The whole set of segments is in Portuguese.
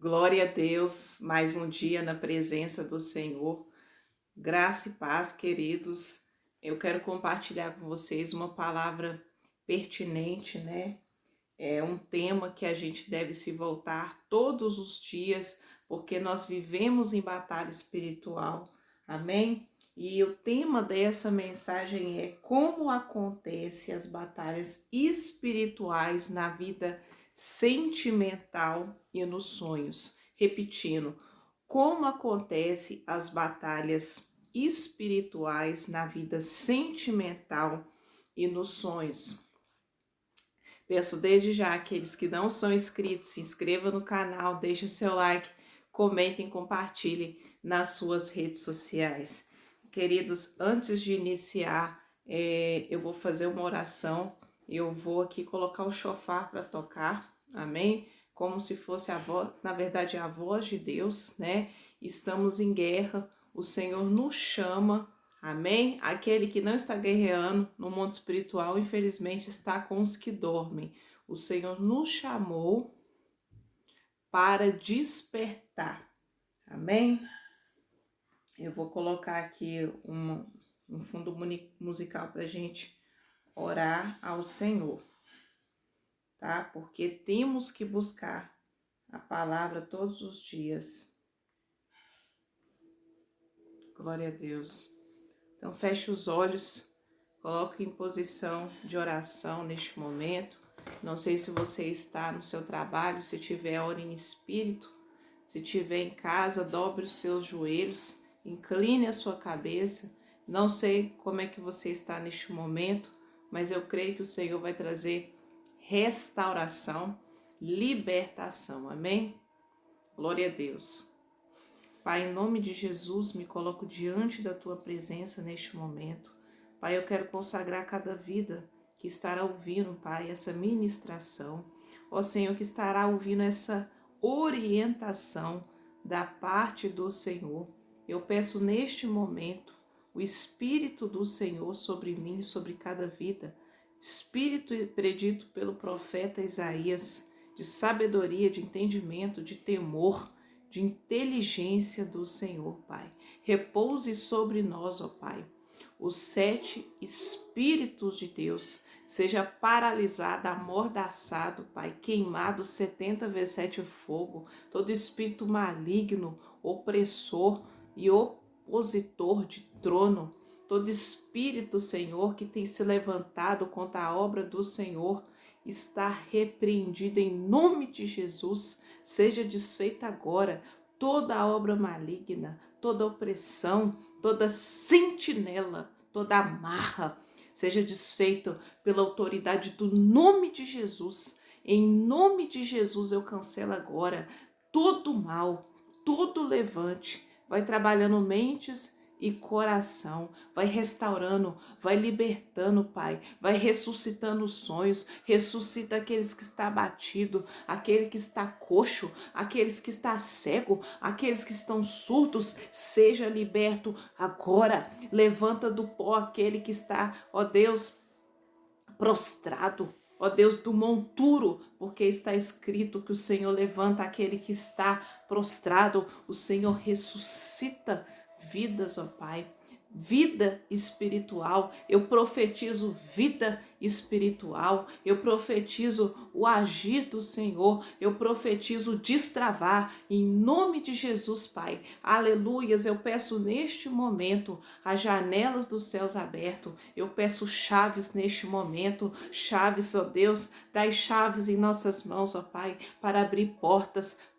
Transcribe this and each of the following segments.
Glória a Deus, mais um dia na presença do Senhor. Graça e paz, queridos. Eu quero compartilhar com vocês uma palavra pertinente, né? É um tema que a gente deve se voltar todos os dias, porque nós vivemos em batalha espiritual. Amém? E o tema dessa mensagem é como acontecem as batalhas espirituais na vida sentimental e nos sonhos. Repetindo, como acontecem as batalhas espirituais na vida sentimental e nos sonhos. Peço desde já àqueles que não são inscritos, se inscrevam no canal, deixem seu like, comentem, compartilhem nas suas redes sociais. Queridos, antes de iniciar, eu vou fazer uma oração. Eu vou aqui colocar o chofar para tocar, amém? Como se fosse a voz, na verdade, a voz de Deus, né? Estamos em guerra, o Senhor nos chama, amém? Aquele que não está guerreando no mundo espiritual, infelizmente, está com os que dormem. O Senhor nos chamou para despertar, amém? Eu vou colocar aqui um fundo musical para a gente orar ao Senhor, tá? Porque temos que buscar a palavra todos os dias. Glória a Deus. Então feche os olhos, coloque em posição de oração neste momento. Não sei se você está no seu trabalho, se tiver, ore em espírito. Se estiver em casa, dobre os seus joelhos, incline a sua cabeça. Não sei como é que você está neste momento, mas eu creio que o Senhor vai trazer restauração, libertação. Amém? Glória a Deus. Pai, em nome de Jesus, me coloco diante da Tua presença neste momento. Pai, eu quero consagrar cada vida que estará ouvindo, Pai, essa ministração. Ó Senhor, que estará ouvindo essa orientação da parte do Senhor. Eu peço neste momento o Espírito do Senhor sobre mim e sobre cada vida. Espírito predito pelo profeta Isaías, de sabedoria, de entendimento, de temor, de inteligência do Senhor, Pai. Repouse sobre nós, ó Pai. Os 7 Espíritos de Deus seja paralisado, amordaçado, Pai, queimado 70 vezes 7 fogo, todo espírito maligno, opressor e opositor de trono, todo espírito, Senhor, que tem se levantado contra a obra do Senhor, está repreendido em nome de Jesus. Seja desfeita agora toda a obra maligna, toda opressão, toda sentinela, toda amarra, seja desfeito pela autoridade do nome de Jesus. Em nome de Jesus eu cancelo agora todo mal, todo levante, vai trabalhando mentes e coração, vai restaurando, vai libertando, Pai, vai ressuscitando os sonhos, ressuscita aqueles que está abatido, aquele que está coxo, aqueles que está cego, aqueles que estão surdos, seja liberto agora, levanta do pó aquele que está, ó Deus, prostrado, ó Deus do monturo, porque está escrito que o Senhor levanta aquele que está prostrado, o Senhor ressuscita vidas, ó Pai, vida espiritual. Eu profetizo vida espiritual, eu profetizo o agir do Senhor, eu profetizo destravar em nome de Jesus, Pai. Aleluias, eu peço neste momento as janelas dos céus abertos, eu peço chaves neste momento, chaves, ó Deus, dai chaves em nossas mãos, ó Pai, para abrir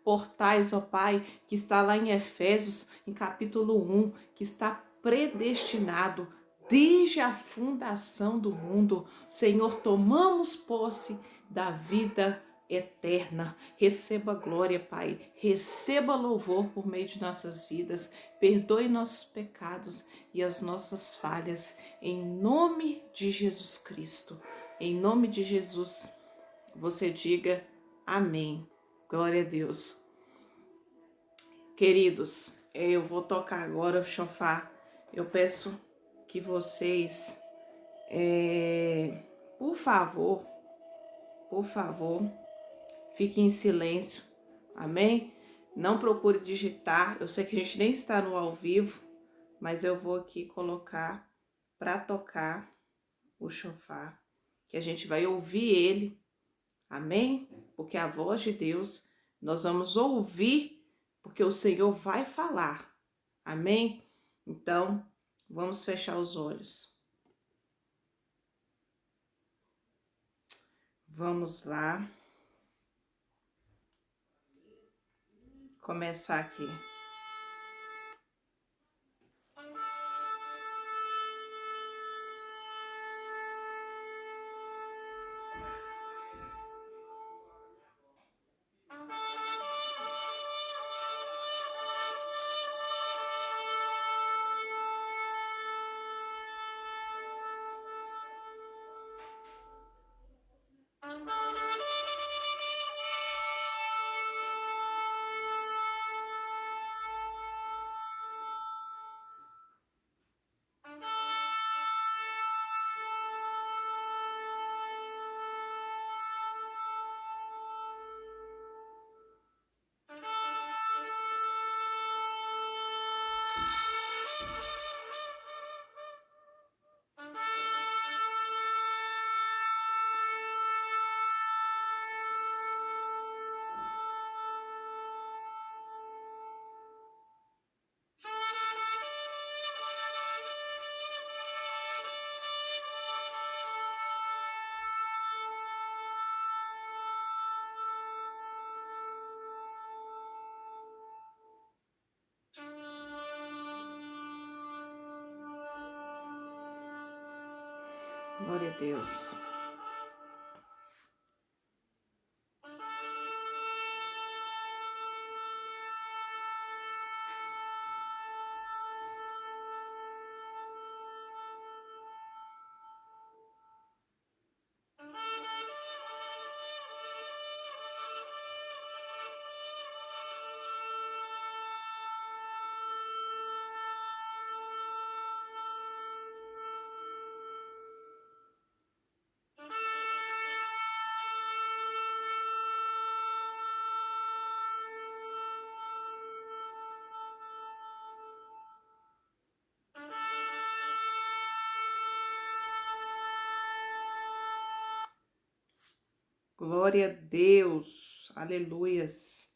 portais, ó Pai, que está lá em Efésios, em capítulo 1, que está predestinado desde a fundação do mundo. Senhor, tomamos posse da vida eterna. Receba glória, Pai. Receba louvor por meio de nossas vidas. Perdoe nossos pecados e as nossas falhas. Em nome de Jesus Cristo. Em nome de Jesus, você diga amém. Glória a Deus. Queridos, eu vou tocar agora o chofar. Eu peço que vocês, por favor, fiquem em silêncio, amém? Não procure digitar. Eu sei que a gente nem está no ao vivo, mas eu vou aqui colocar para tocar o chofar, que a gente vai ouvir ele. Amém? Porque a voz de Deus nós vamos ouvir, porque o Senhor vai falar. Amém? Então, vamos fechar os olhos. Vamos lá. Começar aqui. Glória a Deus. Glória a Deus, aleluias.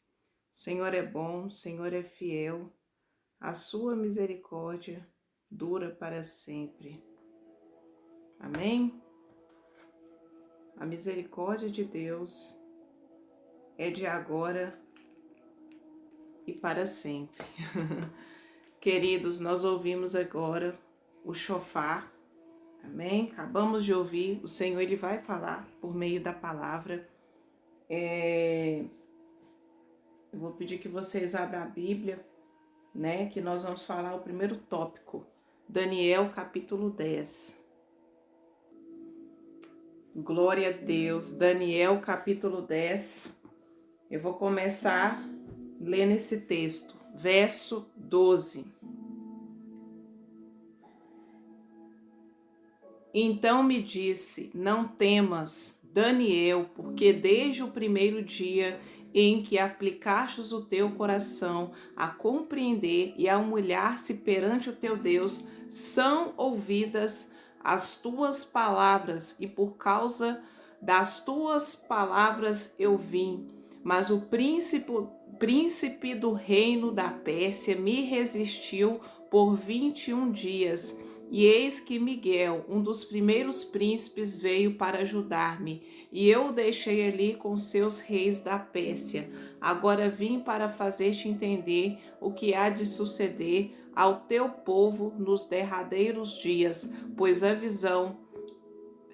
O Senhor é bom, o Senhor é fiel, a sua misericórdia dura para sempre. Amém? A misericórdia de Deus é de agora e para sempre. Queridos, nós ouvimos agora o chofar. Amém? Acabamos de ouvir, o Senhor ele vai falar por meio da palavra. Eu vou pedir que vocês abram a Bíblia, né? Que nós vamos falar o primeiro tópico, Daniel capítulo 10. Glória a Deus, Daniel capítulo 10. Eu vou começar lendo esse texto, verso 12. Então me disse, não temas, Daniel, porque desde o primeiro dia em que aplicastes o teu coração a compreender e a humilhar-se perante o teu Deus, são ouvidas as tuas palavras, e por causa das tuas palavras eu vim. Mas o príncipe do reino da Pérsia me resistiu por 21 dias. E eis que Miguel, um dos primeiros príncipes, veio para ajudar-me, e eu o deixei ali com seus reis da Pérsia. Agora vim para fazer-te entender o que há de suceder ao teu povo nos derradeiros dias, pois a visão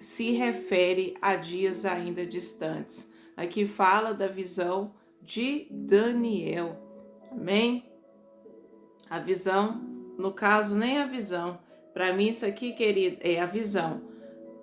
se refere a dias ainda distantes. Aqui fala da visão de Daniel. Amém? A visão, no caso, nem a visão. Para mim, isso aqui, querido, é a visão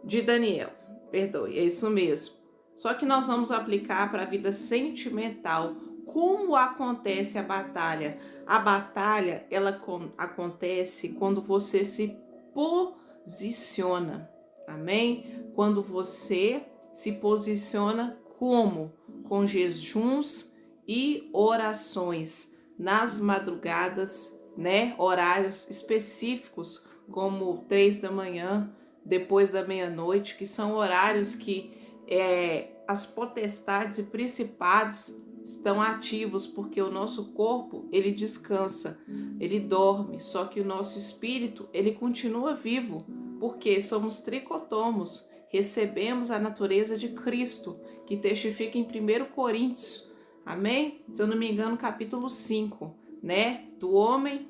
de Daniel. Perdoe, é isso mesmo. Só que nós vamos aplicar para a vida sentimental. Como acontece a batalha? A batalha, ela acontece quando você se posiciona. Amém? Quando você se posiciona como? Com jejuns e orações nas madrugadas, né? Horários específicos, como 3 da manhã, depois da meia-noite, que são horários que as potestades e principados estão ativos, porque o nosso corpo, ele descansa, ele dorme, só que o nosso espírito, ele continua vivo, porque somos tricotomos, recebemos a natureza de Cristo, que testifica em 1 Coríntios, amém? Se eu não me engano, capítulo 5, né? Do homem,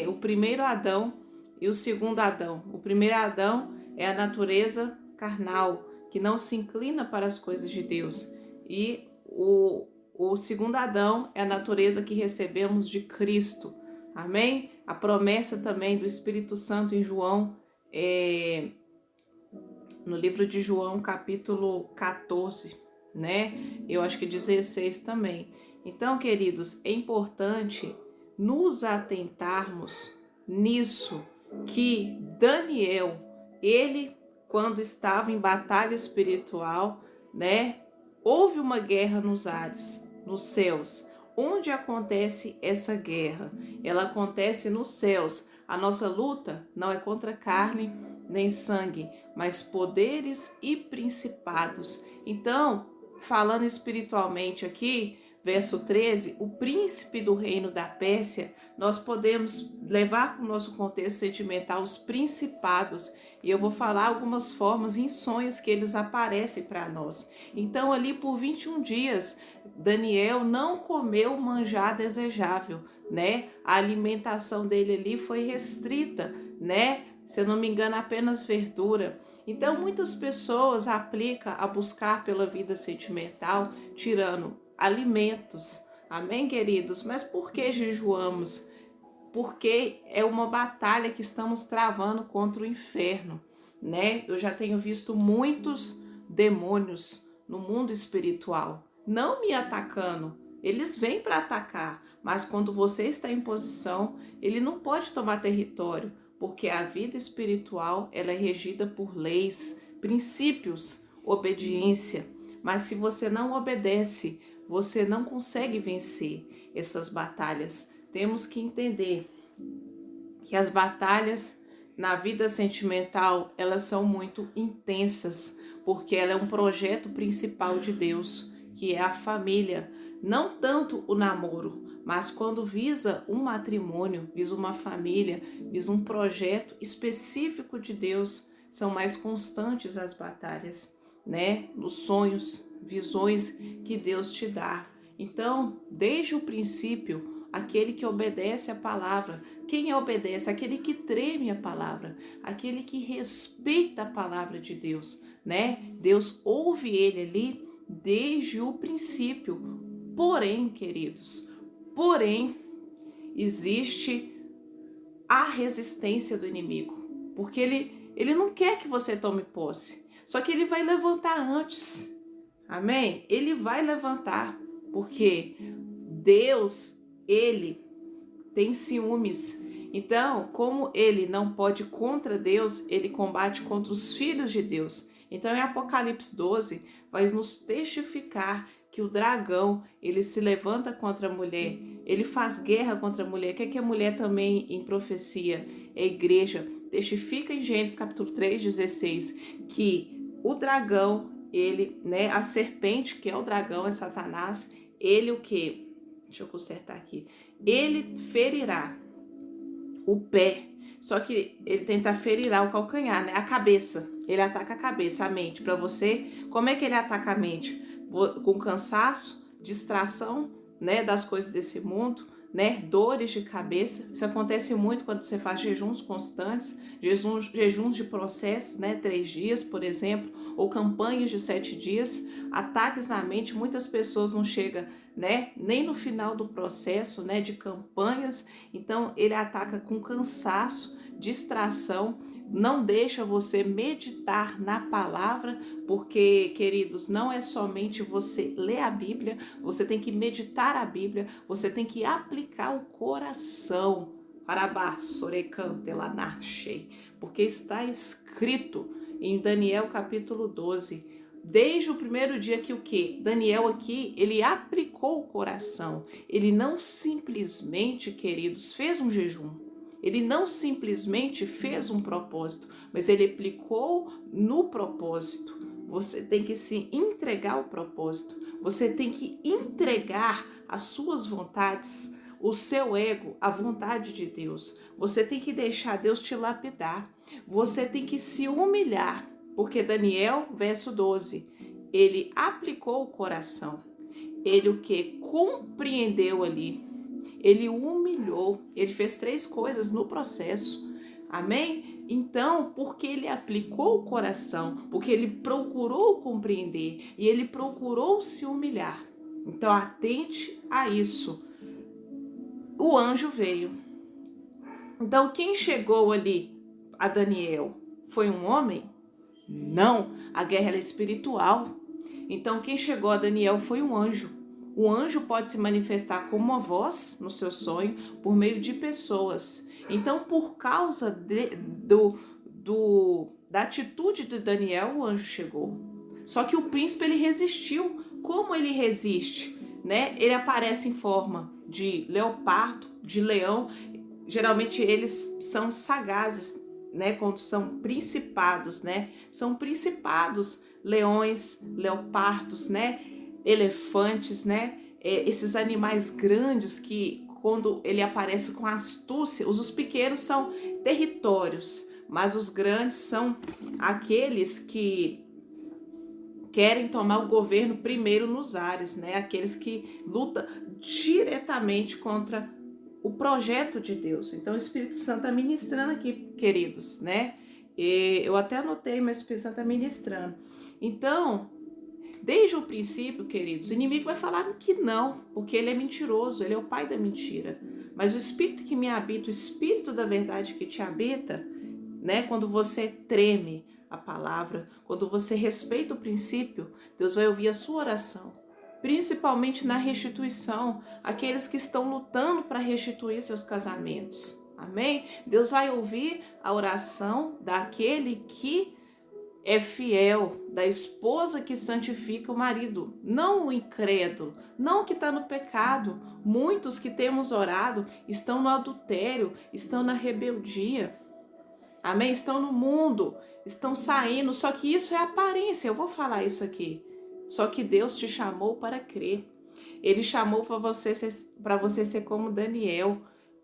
o primeiro Adão e o segundo Adão. O primeiro Adão é a natureza carnal, que não se inclina para as coisas de Deus. E o segundo Adão é a natureza que recebemos de Cristo. Amém? A promessa também do Espírito Santo em João, no livro de João, capítulo 14, né? Eu acho que 16 também. Então, queridos, é importante nos atentarmos nisso, que Daniel, ele, quando estava em batalha espiritual, né? Houve uma guerra nos ares, nos céus. Onde acontece essa guerra? Ela acontece nos céus. A nossa luta não é contra carne nem sangue, mas poderes e principados. Então, falando espiritualmente aqui, verso 13, o príncipe do reino da Pérsia, nós podemos levar para o nosso contexto sentimental os principados, e eu vou falar algumas formas em sonhos que eles aparecem para nós. Então, ali por 21 dias, Daniel não comeu o manjar desejável, né? A alimentação dele ali foi restrita, né? Se eu não me engano, apenas verdura. Então, muitas pessoas aplicam a buscar pela vida sentimental, tirando alimentos. Amém, queridos? Mas por que jejuamos? Porque é uma batalha que estamos travando contra o inferno, né? Eu já tenho visto muitos demônios no mundo espiritual, não me atacando. Eles vêm para atacar, mas quando você está em posição, ele não pode tomar território, porque a vida espiritual ela é regida por leis, princípios, obediência. Mas se você não obedece, você não consegue vencer essas batalhas. Temos que entender que as batalhas na vida sentimental, elas são muito intensas, porque ela é um projeto principal de Deus, que é a família. Não tanto o namoro, mas quando visa um matrimônio, visa uma família, visa um projeto específico de Deus, são mais constantes as batalhas, né? Nos sonhos, visões que Deus te dá. Então, desde o princípio, aquele que obedece a palavra. Quem obedece? Aquele que treme a palavra, aquele que respeita a palavra de Deus, né? Deus ouve ele ali desde o princípio. Porém, queridos, existe a resistência do inimigo, porque ele não quer que você tome posse, só que ele vai levantar antes, amém? Ele vai levantar, porque Deus, ele tem ciúmes. Então, como ele não pode contra Deus, ele combate contra os filhos de Deus. Então, em Apocalipse 12, vai nos testificar que o dragão, ele se levanta contra a mulher, ele faz guerra contra a mulher. O que é que a mulher também em profecia? É a igreja. Testifica em Gênesis capítulo 3, 16, que o dragão, ele, né, a serpente, que é o dragão, é Satanás, ele o que? Deixa eu consertar aqui. Ele ferirá o pé, só que ele tenta ferir o calcanhar, né? A cabeça. Ele ataca a cabeça, a mente. Para você, como é que ele ataca a mente? Com cansaço, distração, né, das coisas desse mundo, né, dores de cabeça. Isso acontece muito quando você faz jejuns constantes, jejuns de processos, né, 3 dias, por exemplo, ou campanhas de 7 dias, ataques na mente. Muitas pessoas não chegam, né, nem no final do processo, né, de campanhas. Então ele ataca com cansaço, distração, não deixa você meditar na palavra, porque, queridos, não é somente você ler a Bíblia, você tem que meditar a Bíblia, você tem que aplicar o coração, porque está escrito em Daniel capítulo 12, Desde o primeiro dia que o quê? Daniel aqui, ele aplicou o coração. Ele não simplesmente, queridos, fez um jejum. Ele não simplesmente fez um propósito, mas ele aplicou no propósito. Você tem que se entregar ao propósito. Você tem que entregar as suas vontades, o seu ego, a vontade de Deus. Você tem que deixar Deus te lapidar. Você tem que se humilhar. Porque Daniel, verso 12, ele aplicou o coração. Ele o que? Compreendeu ali. Ele humilhou. Ele fez 3 coisas no processo. Amém? Então, porque ele aplicou o coração, porque ele procurou compreender e ele procurou se humilhar. Então, atente a isso. O anjo veio. Então, quem chegou ali a Daniel foi um homem? Não, a guerra é espiritual. Então, quem chegou a Daniel foi um anjo. O anjo pode se manifestar como uma voz no seu sonho por meio de pessoas. Então, por causa da atitude de Daniel, o anjo chegou. Só que o príncipe ele resistiu. Como ele resiste? Né? Ele aparece em forma de leopardo, de leão. Geralmente eles são sagazes, né? Quando são principados, né? São principados, leões, leopardos, né? Elefantes, né? Esses animais grandes que quando ele aparece com astúcia, os pequenos são territórios, mas os grandes são aqueles que querem tomar o governo primeiro nos ares, né? Aqueles que lutam diretamente contra o projeto de Deus. Então o Espírito Santo está ministrando aqui, queridos, né? Eu até anotei, mas o Espírito Santo está ministrando. Então, desde o princípio, queridos, o inimigo vai falar que não, porque ele é mentiroso, ele é o pai da mentira. Mas o Espírito que me habita, o Espírito da verdade que te habita, né? Quando você treme a palavra, quando você respeita o princípio, Deus vai ouvir a sua oração. Principalmente na restituição, aqueles que estão lutando para restituir seus casamentos. Amém? Deus vai ouvir a oração daquele que é fiel, da esposa que santifica o marido, não o incrédulo, não o que está no pecado. Muitos que temos orado estão no adultério, estão na rebeldia. Amém? Estão no mundo, estão saindo, só que isso é aparência. Eu vou falar isso aqui. Só que Deus te chamou para crer. Ele chamou para você ser como Daniel.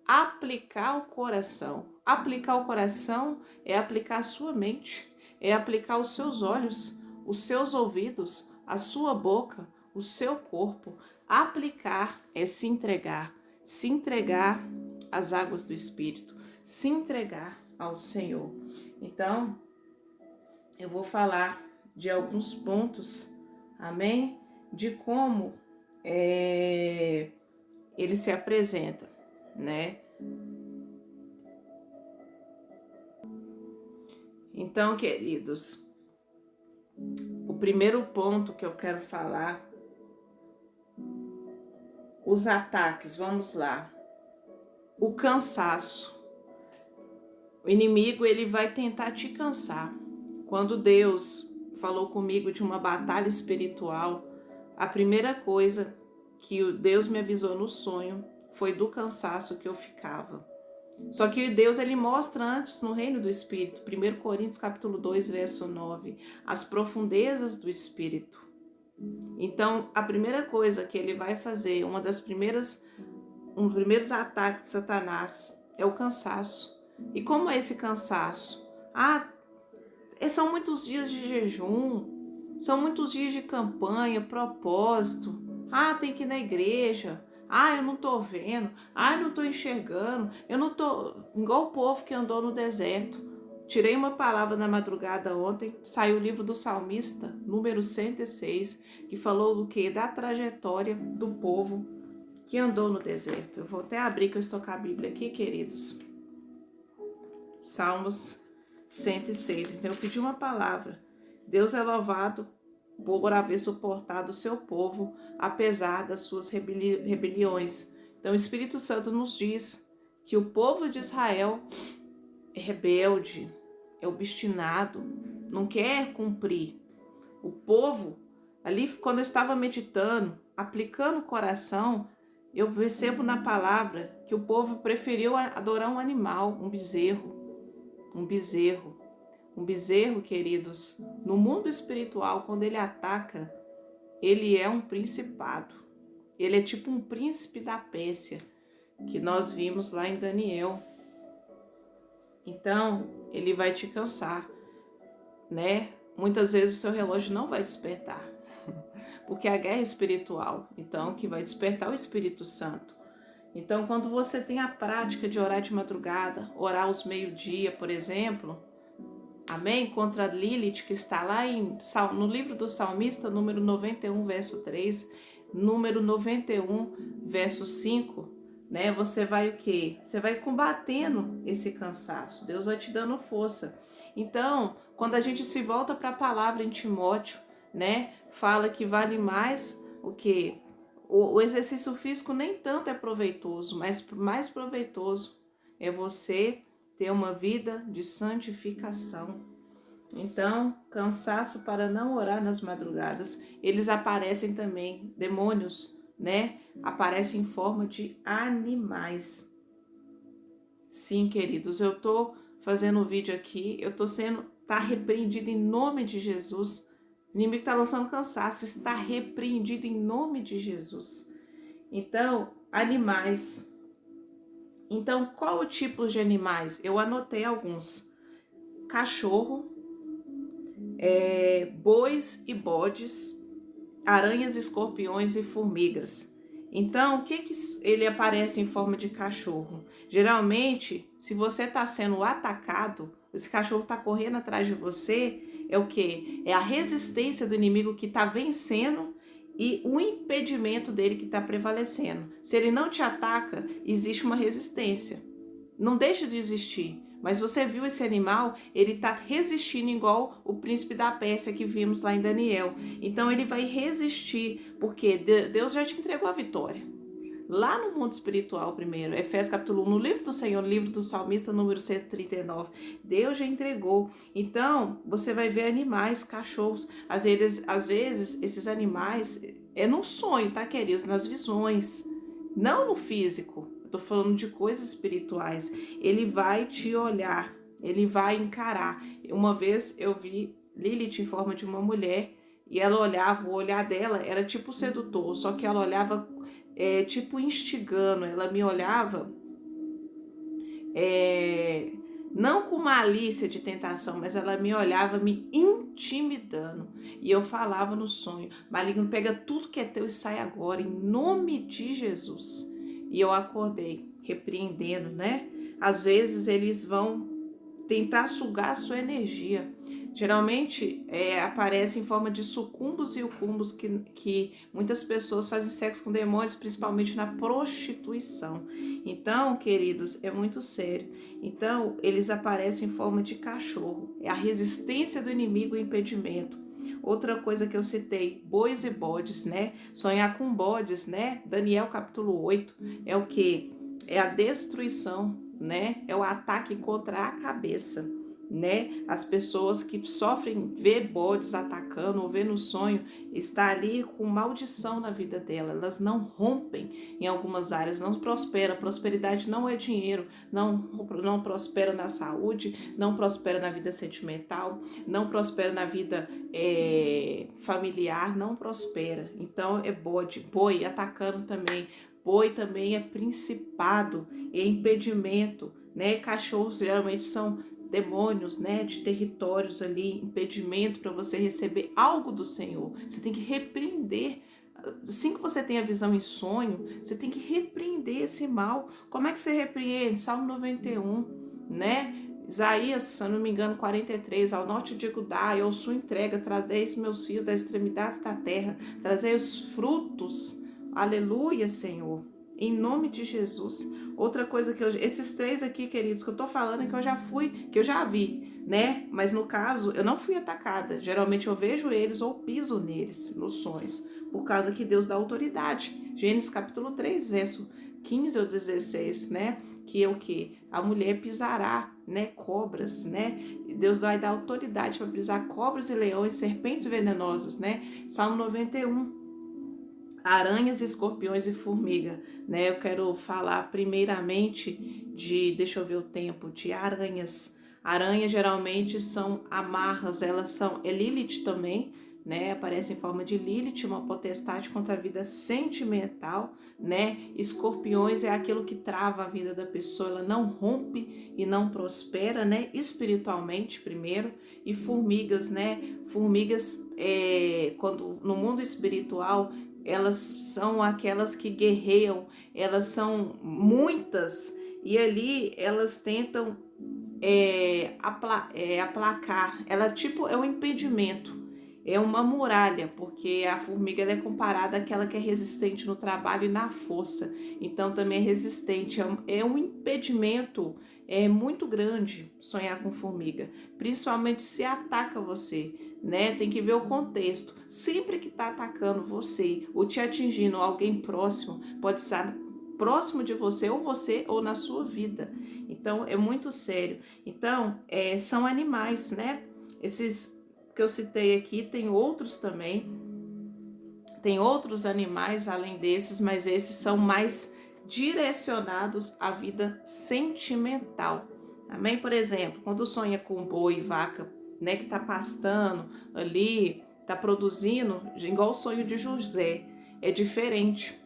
Aplicar o coração. Aplicar o coração é aplicar a sua mente. É aplicar os seus olhos, os seus ouvidos, a sua boca, o seu corpo. Aplicar é se entregar. Se entregar às águas do Espírito. Se entregar ao Senhor. Então, eu vou falar de alguns pontos, amém? De como ele se apresenta, né? Então, queridos, o primeiro ponto que eu quero falar, os ataques, vamos lá. O cansaço. O inimigo, ele vai tentar te cansar. Quando Deus falou comigo de uma batalha espiritual, a primeira coisa que Deus me avisou no sonho foi do cansaço que eu ficava. Só que Deus, ele mostra antes no reino do Espírito, 1 Coríntios capítulo 2, verso 9, as profundezas do Espírito. Então, a primeira coisa que ele vai fazer, um dos primeiros ataques de Satanás é o cansaço. E como é esse cansaço? São muitos dias de jejum, são muitos dias de campanha, propósito. Tem que ir na igreja. Eu não tô vendo. Eu não tô enxergando. Eu não tô... Igual o povo que andou no deserto. Tirei uma palavra na madrugada ontem, saiu o livro do salmista, número 106, que falou do quê? Da trajetória do povo que andou no deserto. Eu vou até abrir que eu estou com a Bíblia aqui, queridos. Salmos 106. Então eu pedi uma palavra. Deus é louvado por haver suportado o seu povo, apesar das suas rebeliões. Então o Espírito Santo nos diz que o povo de Israel é rebelde, é obstinado, não quer cumprir O povo, ali quando eu estava meditando, aplicando o coração, eu percebo na palavra que o povo preferiu adorar um animal, um bezerro. Um bezerro. Um bezerro, queridos, no mundo espiritual, quando ele ataca, ele é um principado. Ele é tipo um príncipe da Pérsia, que nós vimos lá em Daniel. Então, ele vai te cansar, né? Muitas vezes o seu relógio não vai despertar, porque a guerra é espiritual, então que vai despertar o Espírito Santo. Então, quando você tem a prática de orar de madrugada, orar aos meio-dia, por exemplo, amém? Contra Lilith, que está lá no livro do Salmista, número 91, verso 3, número 91, verso 5, né? Você vai o quê? Você vai combatendo esse cansaço. Deus vai te dando força. Então, quando a gente se volta para a palavra em Timóteo, né? Fala que vale mais o quê? O exercício físico nem tanto é proveitoso, mas mais proveitoso é você ter uma vida de santificação. Então, cansaço para não orar nas madrugadas. Eles aparecem também, demônios, né? Aparecem em forma de animais. Sim, queridos, eu tô fazendo o vídeo aqui, tá repreendido em nome de Jesus. O inimigo está lançando cansaço, está repreendido em nome de Jesus. Então, animais. Então, qual o tipo de animais? Eu anotei alguns. Cachorro, bois e bodes, aranhas, escorpiões e formigas. Então, o que ele aparece em forma de cachorro? Geralmente, se você está sendo atacado, esse cachorro está correndo atrás de você, é o quê? É a resistência do inimigo que está vencendo e o impedimento dele que está prevalecendo. Se ele não te ataca, existe uma resistência. Não deixa de existir. Mas você viu esse animal, ele está resistindo igual o príncipe da Pérsia que vimos lá em Daniel. Então ele vai resistir, porque Deus já te entregou a vitória. Lá no mundo espiritual primeiro, Efésios capítulo 1, no livro do Senhor, no livro do Salmista, número 139, Deus já entregou. Então, você vai ver animais, cachorros, às vezes esses animais, é no sonho, tá, queridos? Nas visões, não no físico. Tô falando de coisas espirituais. Ele vai te olhar, ele vai encarar. Uma vez eu vi Lilith em forma de uma mulher e ela olhava, o olhar dela era tipo sedutor, só que ela olhava tipo instigando. Ela me olhava não com malícia de tentação, mas ela me olhava me intimidando. E eu falava no sonho: maligno, pega tudo que é teu e sai agora, em nome de Jesus. E eu acordei, repreendendo, né? Às vezes eles vão tentar sugar a sua energia. Geralmente aparece em forma de sucumbos e ucumbos que muitas pessoas fazem sexo com demônios, principalmente na prostituição. Então, queridos, é muito sério. Então, eles aparecem em forma de cachorro. É a resistência do inimigo e o impedimento. Outra coisa que eu citei, bois e bodes, né? Sonhar com bodes, né? Daniel capítulo 8, é o que? É a destruição, né? É o ataque contra a cabeça, né? As pessoas que sofrem ver bodes atacando ou ver no sonho, está ali com maldição na vida dela. Elas não rompem em algumas áreas, não prosperam. Prosperidade não é dinheiro, não prospera na saúde, não prospera na vida sentimental, não prospera na vida familiar, não prospera. Então é boi atacando também. Boi também é principado, é impedimento, né? Cachorros geralmente são demônios, né, de territórios ali, impedimento para você receber algo do Senhor. Você tem que repreender. Assim que você tem a visão em sonho, você tem que repreender esse mal. Como é que você repreende? Salmo 91, né? Isaías, se eu não me engano, 43, ao norte de Judá, eu sou entrega, trazeis meus filhos das extremidades da terra, trazei os frutos, aleluia, Senhor, em nome de Jesus. Outra coisa esses três aqui, queridos, que eu tô falando é que eu já vi, né? Mas no caso, eu não fui atacada. Geralmente eu vejo eles ou piso neles, nos sonhos, por causa que Deus dá autoridade. Gênesis capítulo 3, verso 15 ou 16, né? Que é o que? A mulher pisará, né? Cobras, né? Deus vai dar autoridade para pisar cobras e leões, serpentes venenosas, né? Salmo 91. Aranhas, escorpiões e formiga, né? Eu quero falar primeiramente deixa eu ver o tempo, de aranhas. Aranhas geralmente são amarras, é Lilith também, né? Aparece em forma de Lilith, uma potestade contra a vida sentimental, né? Escorpiões é aquilo que trava a vida da pessoa, ela não rompe e não prospera, né? Espiritualmente primeiro. E formigas, né? Formigas, quando no mundo espiritual, elas são aquelas que guerreiam, elas são muitas, e ali elas tentam aplacar. Ela tipo é um impedimento, é uma muralha, porque a formiga ela é comparada àquela que é resistente no trabalho e na força, então também é resistente, é um impedimento muito grande sonhar com formiga, principalmente se ataca você, né? Tem que ver o contexto. Sempre que está atacando você ou te atingindo alguém próximo, pode estar próximo de você ou na sua vida. Então é muito sério. Então são animais, né? Esses que eu citei aqui, tem outros também. Tem outros animais além desses, mas esses são mais direcionados à vida sentimental. Amém? Por exemplo, quando sonha com boi e vaca, né, que tá pastando ali, tá produzindo, igual o sonho de José, é diferente.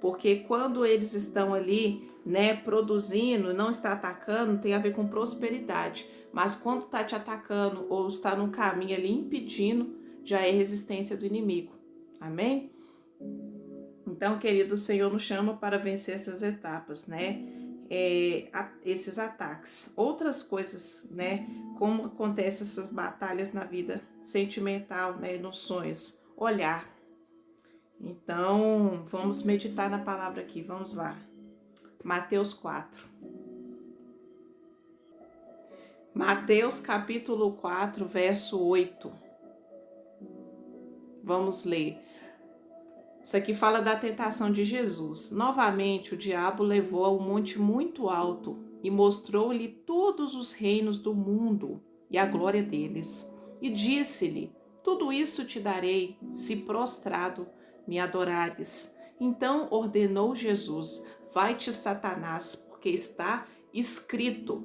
Porque quando eles estão ali, né, produzindo, não está atacando, tem a ver com prosperidade. Mas quando está te atacando ou está no caminho ali impedindo, já é resistência do inimigo. Amém? Então, querido, o Senhor nos chama para vencer essas etapas, né? Esses ataques. Outras coisas, né? Como acontecem essas batalhas na vida sentimental, né? Nos sonhos. Olhar. Então, vamos meditar na palavra aqui. Vamos lá. Mateus 4. Mateus capítulo 4, verso 8. Vamos ler. Isso aqui fala da tentação de Jesus. Novamente, o diabo levou a um monte muito alto e mostrou-lhe todos os reinos do mundo e a glória deles. E disse-lhe: tudo isso te darei, se prostrado me adorares. Então ordenou Jesus: vai-te, Satanás, porque está escrito.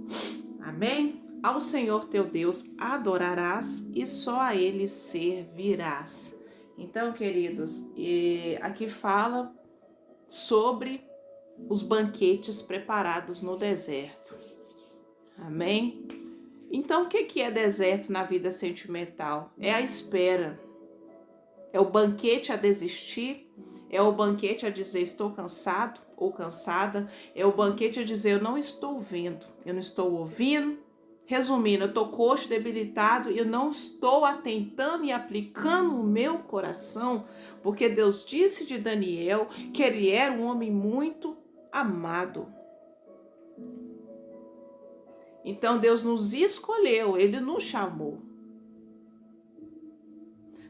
Amém? Ao Senhor teu Deus adorarás e só a ele servirás. Então, queridos, aqui fala sobre os banquetes preparados no deserto. Amém? Então, o que é deserto na vida sentimental? É a espera. É o banquete a desistir. É o banquete a dizer estou cansado ou cansada. É o banquete a dizer eu não estou vendo, eu não estou ouvindo. Resumindo, eu estou coxo, debilitado e eu não estou atentando e aplicando o meu coração, porque Deus disse de Daniel que ele era um homem muito amado. Então Deus nos escolheu, ele nos chamou.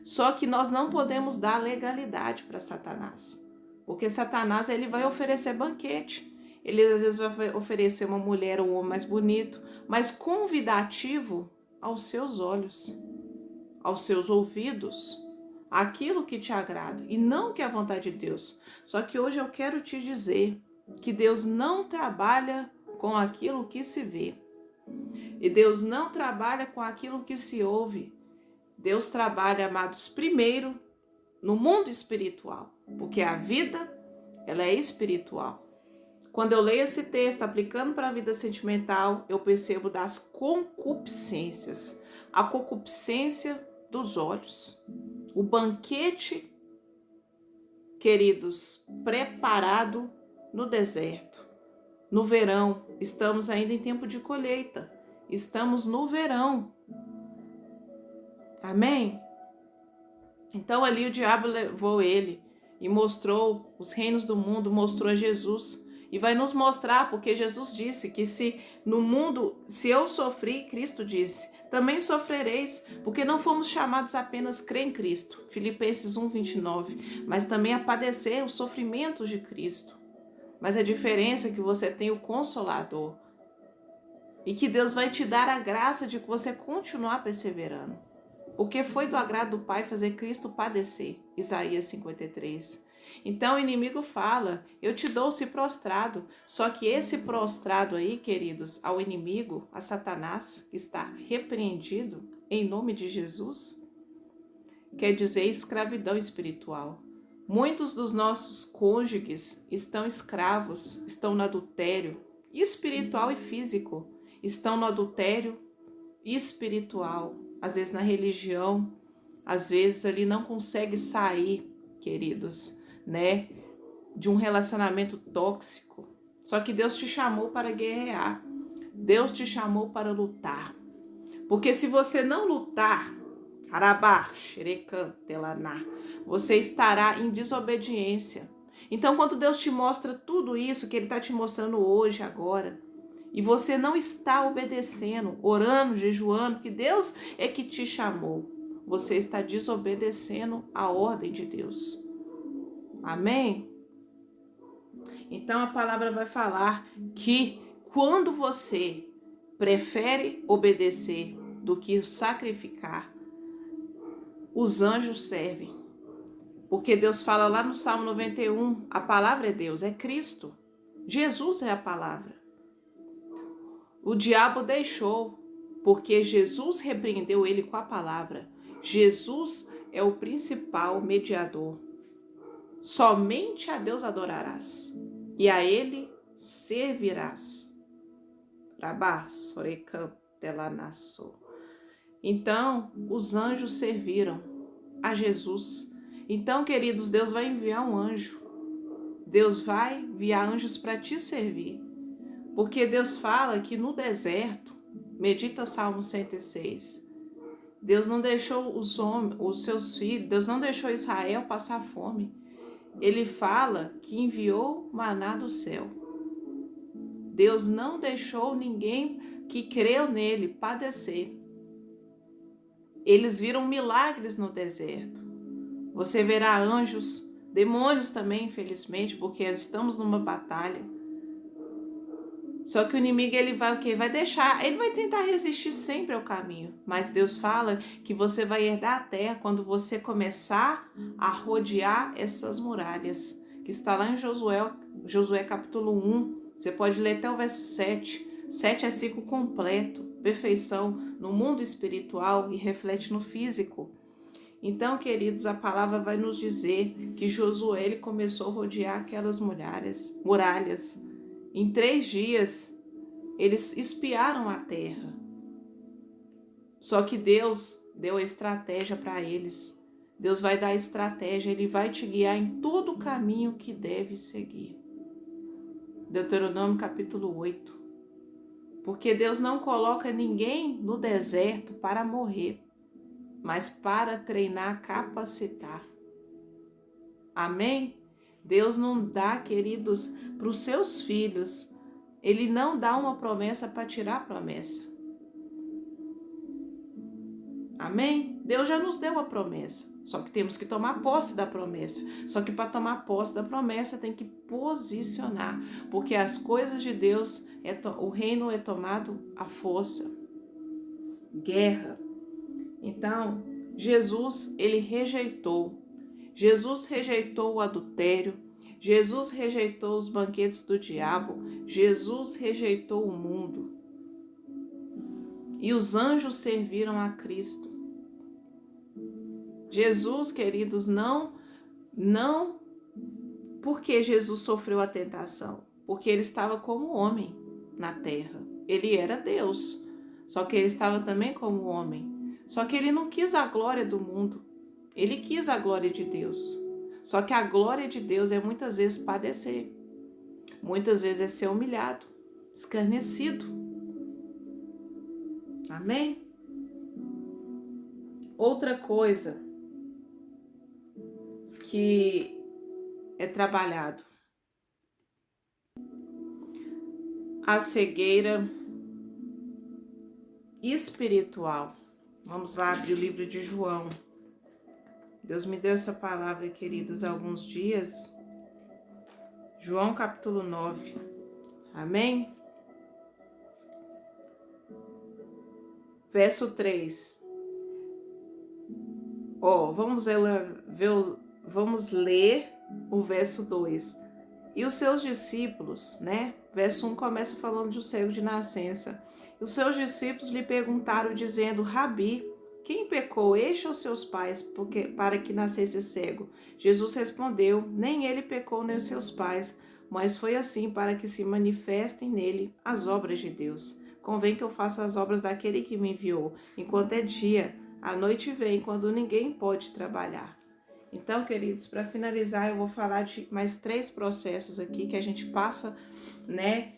Só que nós não podemos dar legalidade para Satanás, porque Satanás ele vai oferecer banquete. Ele às vezes vai oferecer uma mulher ou um homem mais bonito, mas convidativo aos seus olhos, aos seus ouvidos, aquilo que te agrada e não que é a vontade de Deus. Só que hoje eu quero te dizer que Deus não trabalha com aquilo que se vê. E Deus não trabalha com aquilo que se ouve. Deus trabalha, amados, primeiro no mundo espiritual, porque a vida ela é espiritual. Quando eu leio esse texto aplicando para a vida sentimental, eu percebo das concupiscências. A concupiscência dos olhos. O banquete, queridos, preparado no deserto. No verão, estamos ainda em tempo de colheita. Estamos no verão. Amém? Então ali o diabo levou ele e mostrou os reinos do mundo, mostrou a Jesus. E vai nos mostrar, porque Jesus disse que se no mundo, se eu sofri, Cristo disse, também sofrereis, porque não fomos chamados apenas a crer em Cristo, Filipenses 1:29, mas também a padecer os sofrimentos de Cristo. Mas a diferença é que você tem o Consolador. E que Deus vai te dar a graça de você continuar perseverando. Porque foi do agrado do Pai fazer Cristo padecer. Isaías 53. Então o inimigo fala, eu te dou se prostrado. Só que esse prostrado aí, queridos, ao inimigo, a Satanás, que está repreendido em nome de Jesus, quer dizer escravidão espiritual. Muitos dos nossos cônjuges estão escravos, estão no adultério espiritual e físico, estão no adultério espiritual, às vezes na religião, às vezes ali não consegue sair, queridos, né, de um relacionamento tóxico. Só que Deus te chamou para guerrear, Deus te chamou para lutar, porque se você não lutar, você estará em desobediência. Então, quando Deus te mostra tudo isso que Ele está te mostrando hoje, agora, e você não está obedecendo, orando, jejuando, que Deus é que te chamou, você está desobedecendo a ordem de Deus. Amém? Então, a palavra vai falar que quando você prefere obedecer do que sacrificar, os anjos servem. Porque Deus fala lá no Salmo 91, a palavra é Deus, é Cristo. Jesus é a palavra. O diabo deixou, porque Jesus repreendeu ele com a palavra. Jesus é o principal mediador. Somente a Deus adorarás, e a ele servirás. Então, os anjos serviram a Jesus. Então, queridos, Deus vai enviar um anjo. Deus vai enviar anjos para te servir. Porque Deus fala que no deserto, medita Salmo 106, Deus não deixou os seus filhos, Deus não deixou Israel passar fome. Ele fala que enviou maná do céu. Deus não deixou ninguém que creu nele padecer. Eles viram milagres no deserto. Você verá anjos, demônios também, infelizmente, porque estamos numa batalha. Só que o inimigo, ele vai o quê? Vai deixar, ele vai tentar resistir sempre ao caminho. Mas Deus fala que você vai herdar a terra quando você começar a rodear essas muralhas. Que está lá em Josué capítulo 1. Você pode ler até o verso 7. 7 é ciclo completo, perfeição no mundo espiritual e reflete no físico. Então, queridos, a palavra vai nos dizer que Josué ele começou a rodear aquelas muralhas. Em 3 dias, eles espiaram a terra. Só que Deus deu a estratégia para eles. Deus vai dar a estratégia, Ele vai te guiar em todo o caminho que deve seguir. Deuteronômio capítulo 8. Porque Deus não coloca ninguém no deserto para morrer, mas para treinar, capacitar. Amém? Deus não dá, queridos, para os seus filhos. Ele não dá uma promessa para tirar a promessa. Amém? Deus já nos deu a promessa. Só que temos que tomar posse da promessa. Só que para tomar posse da promessa tem que posicionar. Porque as coisas de Deus, o reino é tomado à força. Guerra. Então, Jesus, ele rejeitou. Jesus rejeitou o adultério, Jesus rejeitou os banquetes do diabo, Jesus rejeitou o mundo. E os anjos serviram a Cristo. Jesus, queridos, não porque Jesus sofreu a tentação, porque ele estava como homem na terra. Ele era Deus, só que ele estava também como homem. Só que ele não quis a glória do mundo. Ele quis a glória de Deus. Só que a glória de Deus é muitas vezes padecer. Muitas vezes é ser humilhado, escarnecido. Amém? Outra coisa que é trabalhado. A cegueira espiritual. Vamos lá abrir o livro de João. Deus me deu essa palavra, queridos, há alguns dias. João capítulo 9. Amém? Verso 3. Vamos ler o verso 2. E os seus discípulos, né? Verso 1 começa falando de um cego de nascença. E os seus discípulos lhe perguntaram, dizendo: Rabi, quem pecou, este ou seus pais, para que nascesse cego? Jesus respondeu: Nem ele pecou, nem os seus pais, mas foi assim para que se manifestem nele as obras de Deus. Convém que eu faça as obras daquele que me enviou, enquanto é dia. A noite vem, quando ninguém pode trabalhar. Então, queridos, para finalizar, eu vou falar de mais 3 processos aqui que a gente passa, né,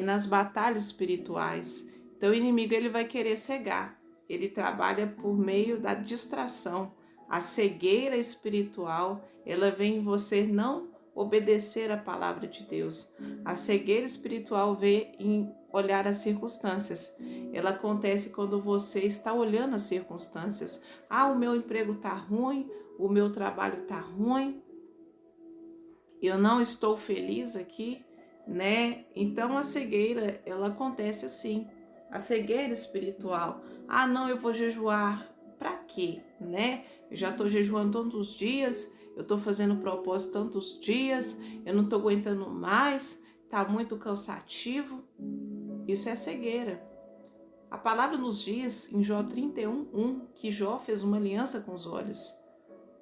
nas batalhas espirituais. Então, o inimigo ele vai querer cegar. Ele trabalha por meio da distração. A cegueira espiritual, ela vem em você não obedecer a palavra de Deus. A cegueira espiritual vem em olhar as circunstâncias. Ela acontece quando você está olhando as circunstâncias. O meu emprego está ruim, o meu trabalho está ruim, eu não estou feliz aqui, né? Então a cegueira, ela acontece assim. A cegueira espiritual. Não, eu vou jejuar. Para quê, né? Eu já estou jejuando tantos dias, eu estou fazendo propósito tantos dias, eu não estou aguentando mais, está muito cansativo. Isso é cegueira. A palavra nos diz, em Jó 31:1, que Jó fez uma aliança com os olhos.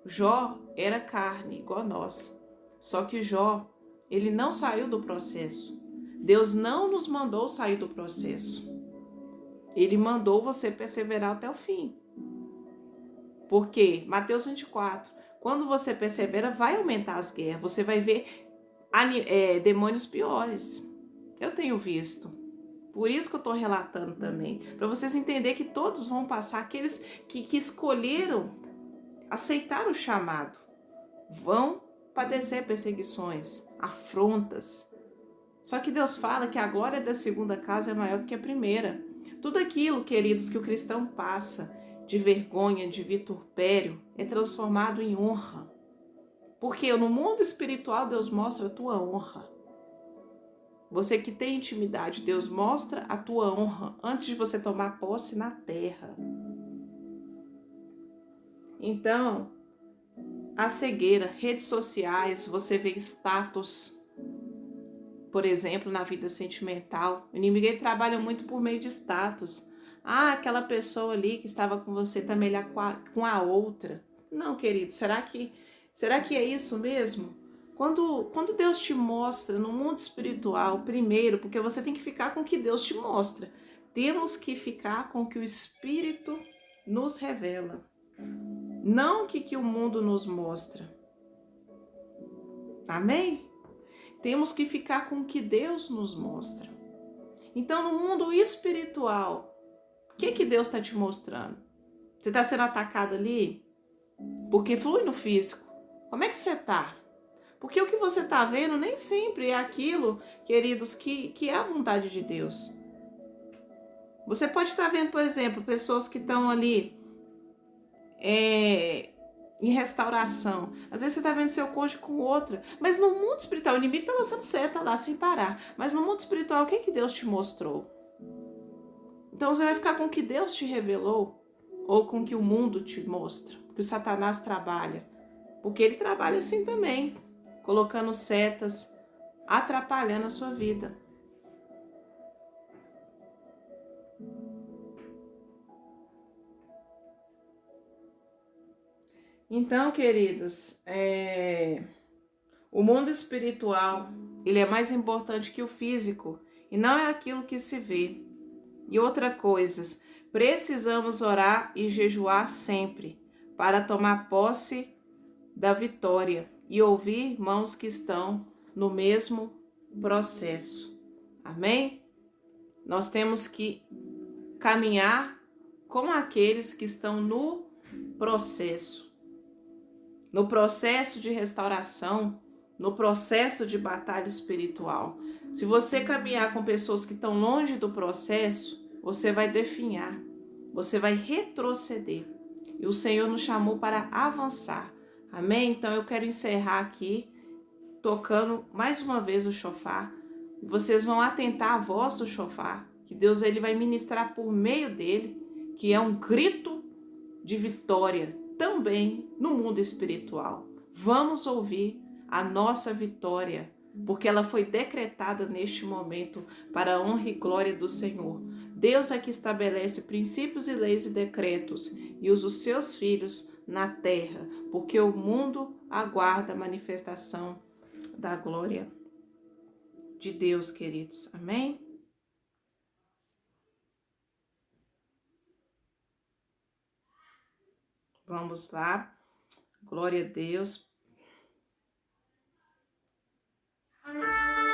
Jó era carne, igual a nós. Só que Jó, ele não saiu do processo. Deus não nos mandou sair do processo. Ele mandou você perseverar até o fim. Porque, Mateus 24, quando você persevera, vai aumentar as guerras. Você vai ver demônios piores. Eu tenho visto. Por isso que eu estou relatando também. Para vocês entenderem que todos vão passar, aqueles que escolheram aceitar o chamado, vão padecer perseguições, afrontas. Só que Deus fala que a glória da segunda casa é maior do que a primeira. Tudo aquilo, queridos, que o cristão passa de vergonha, de vitupério, é transformado em honra. Porque no mundo espiritual Deus mostra a tua honra. Você que tem intimidade, Deus mostra a tua honra antes de você tomar posse na terra. Então, a cegueira, redes sociais, você vê status, por exemplo, na vida sentimental. O inimigo ele trabalha muito por meio de status. Aquela pessoa ali que estava com você está melhor com a outra. Não, querido, será que é isso mesmo? Quando Deus te mostra no mundo espiritual, primeiro, porque você tem que ficar com o que Deus te mostra. Temos que ficar com o que o Espírito nos revela. Não o que o mundo nos mostra. Amém? Temos que ficar com o que Deus nos mostra. Então, no mundo espiritual, o que Deus está te mostrando? Você está sendo atacado ali? Porque flui no físico. Como é que você está? Porque o que você está vendo nem sempre é aquilo, queridos, que é a vontade de Deus. Você pode estar vendo, por exemplo, pessoas que estão ali em restauração. Às vezes você está vendo seu cônjuge com outra. Mas no mundo espiritual, o inimigo está lançando seta lá sem parar. Mas no mundo espiritual, o que Deus te mostrou? Então você vai ficar com o que Deus te revelou ou com o que o mundo te mostra? Que o Satanás trabalha. Porque ele trabalha assim também, colocando setas, atrapalhando a sua vida. Então, queridos, o mundo espiritual, ele é mais importante que o físico e não é aquilo que se vê. E outra coisa, precisamos orar e jejuar sempre para tomar posse da vitória e ouvir irmãos que estão no mesmo processo. Amém? Nós temos que caminhar com aqueles que estão no processo de restauração, no processo de batalha espiritual. Se você caminhar com pessoas que estão longe do processo, você vai definhar, você vai retroceder. E o Senhor nos chamou para avançar. Amém? Então eu quero encerrar aqui, tocando mais uma vez o chofar. Vocês vão atentar à voz do chofar, que Deus ele vai ministrar por meio dele. que é um grito de vitória também no mundo espiritual. Vamos ouvir a nossa vitória, porque ela foi decretada neste momento para a honra e glória do Senhor. Deus é que estabelece princípios e leis e decretos e usa os seus filhos na terra, porque o mundo aguarda a manifestação da glória de Deus, queridos. Amém? Vamos lá. Glória a Deus. Glória a Deus.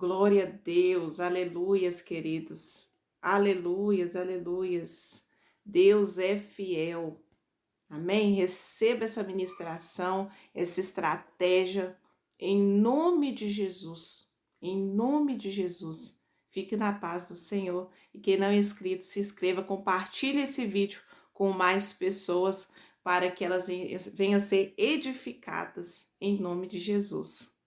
Glória a Deus, aleluias, queridos, aleluias, aleluias. Deus é fiel, amém? Receba essa ministração, essa estratégia, em nome de Jesus, em nome de Jesus. Fique na paz do Senhor e quem não é inscrito, se inscreva, compartilhe esse vídeo com mais pessoas para que elas venham a ser edificadas em nome de Jesus.